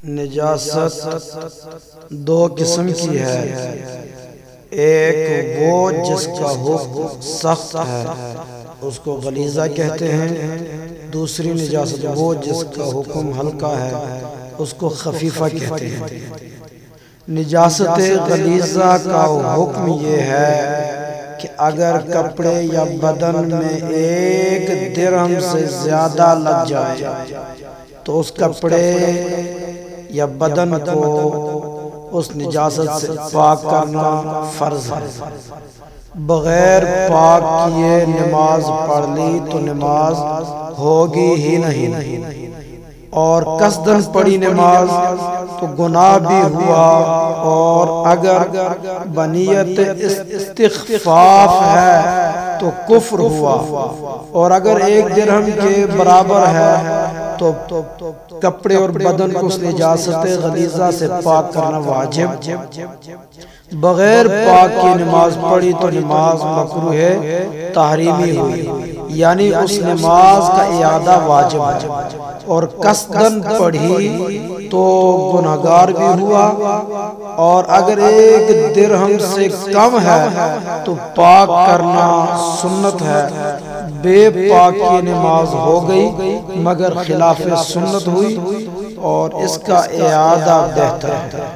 نجاست دو قسم کی ہے، ایک وہ جس کا حکم سخت ہے اس کو غلیظہ کہتے ہیں، دوسری نجاست وہ جس کا حکم ہلکا ہے اس کو خفیفہ کہتے ہیں۔ نجاست غلیظہ کا حکم یہ ہے کہ اگر کپڑے یا بدن میں ایک درہم سے زیادہ لگ جائے تو اس کپڑے یا بدن کو اس نجاست سے پاک کرنا فرض ہے۔ بغیر پاک کیے نماز پڑھ لی تو نماز ہوگی ہی نہیں، اور قصدن پڑھی نماز تو گناہ بھی ہوا، اور اگر بنیت استخفاف ہے تو کفر ہوا، اور اگر ایک درہم کے برابر ہے تو کپڑے اور بدن کو اس نجاست غلیظہ سے پاک کرنا واجب۔ بغیر پاک کی نماز پڑھی تو نماز مکروہ تحریمی ہوئی، یعنی اس نماز کا اعادہ واجب ہے، اور قصدن پڑھی تو گناہگار بھی ہوا، اور اگر ایک درہم سے کم ہے تو پاک کرنا سنت ہے۔ بے پاک کی نماز ہو گئی مگر خلاف سنت ہوئی، اور اس کا اعادہ بہتر ہے۔